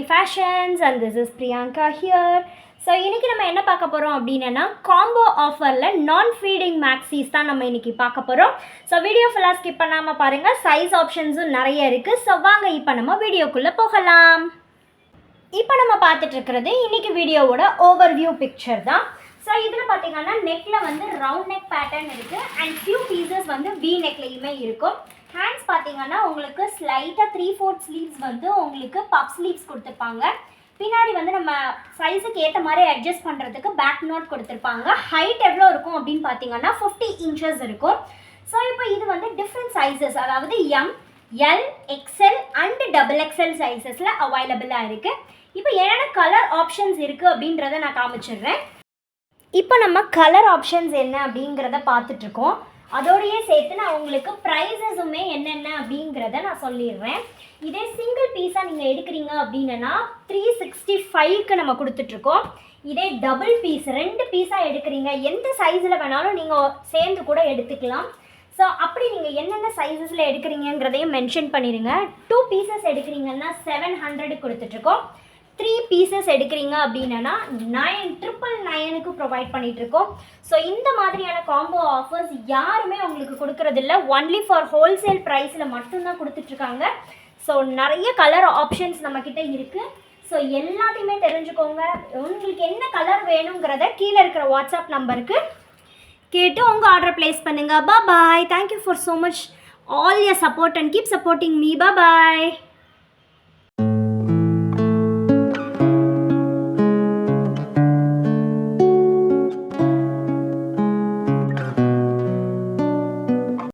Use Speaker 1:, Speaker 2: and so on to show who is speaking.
Speaker 1: Gauri Fashions and this is Priyanka here. So இன்றைக்கி நம்ம என்ன பார்க்க போகிறோம் அப்படின்னா காம்போ ஆஃபரில் நான் ஃபீடிங் மேக்ஸிஸ் தான் நம்ம இன்றைக்கி பார்க்க போகிறோம். ஸோ வீடியோ ஃபுல்லாக ஸ்கிப் பண்ணாமல் பாருங்கள், சைஸ் ஆப்ஷன்ஸும் நிறைய இருக்குது. ஸோ வாங்க இப்போ நம்ம வீடியோக்குள்ளே போகலாம். இப்போ நம்ம பார்த்துட்ருக்கிறது இன்றைக்கி வீடியோவோட ஓவர்வியூ பிக்சர் தான். ஸோ இதில் பார்த்தீங்கன்னா நெக்கில் வந்து ரவுண்ட் நெக் பேட்டர்ன் இருக்குது அண்ட் ஃபியூ பீசஸ் வந்து வி நெக்லேயுமே இருக்கும். ஹேண்ட்ஸ் பார்த்தீங்கன்னா உங்களுக்கு ஸ்லைட்டாக 3/4 ஸ்லீவ்ஸ் வந்து உங்களுக்கு பப் ஸ்லீவ்ஸ் கொடுத்துருப்பாங்க. பின்னாடி வந்து நம்ம சைஸுக்கு ஏற்ற மாதிரி அட்ஜஸ்ட் பண்ணுறதுக்கு பேக் நோட் கொடுத்துருப்பாங்க. ஹைட் எவ்வளோ இருக்கும் அப்படின்னு பார்த்தீங்கன்னா 50 இன்ச்சஸ் இருக்கும். ஸோ இப்போ இது வந்து டிஃப்ரெண்ட் சைஸஸ், அதாவது M, L, XL and XXL சைஸஸில் அவைலபிளாக இருக்குது. இப்போ என்னென்ன கலர் ஆப்ஷன்ஸ் இருக்குது அப்படின்றத நான் காமிச்சிடுறேன். இப்போ நம்ம கலர் ஆப்ஷன்ஸ் என்ன அப்படிங்கிறத பார்த்துட்ருக்கோம். அதோடையே சேர்த்து நான் உங்களுக்கு ப்ரைஸஸுமே என்னென்ன அப்படிங்கிறத நான் சொல்லிடுறேன். இதே சிங்கிள் பீஸாக நீங்கள் எடுக்கிறீங்க அப்படின்னா 365க்கு நம்ம கொடுத்துட்ருக்கோம். இதே டபுள் பீஸ் 2 பீஸாக எடுக்கிறீங்க, எந்த சைஸில் வேணாலும் நீங்கள் சேர்ந்து கூட எடுத்துக்கலாம். ஸோ அப்படி நீங்கள் என்னென்ன சைஸஸில் எடுக்கிறீங்கிறதையும் மென்ஷன் பண்ணிடுங்க. 2 பீசஸ் எடுக்கிறீங்கன்னா 700 கொடுத்துட்ருக்கோம். 3 பீசஸ் எடுக்கிறீங்க அப்படின்னா 999க்கு ப்ரொவைட் பண்ணிகிட்ருக்கோம். ஸோ இந்த மாதிரியான காம்போ ஆஃபர்ஸ் யாருமே உங்களுக்கு கொடுக்குறதில்ல, ஒன்லி ஃபார் ஹோல்சேல் ப்ரைஸில் மட்டும்தான் கொடுத்துட்ருக்காங்க. ஸோ நிறைய கலர் ஆப்ஷன்ஸ் நம்மக்கிட்ட இருக்குது. ஸோ எல்லாத்தையுமே தெரிஞ்சுக்கோங்க. உங்களுக்கு என்ன கலர் வேணுங்கிறத கீழே இருக்கிற வாட்ஸ்அப் நம்பருக்கு கேட்டு உங்கள் ஆர்டர் ப்ளேஸ் பண்ணுங்கள். Bye. Thank you for so much all your support and keep supporting me. Bye.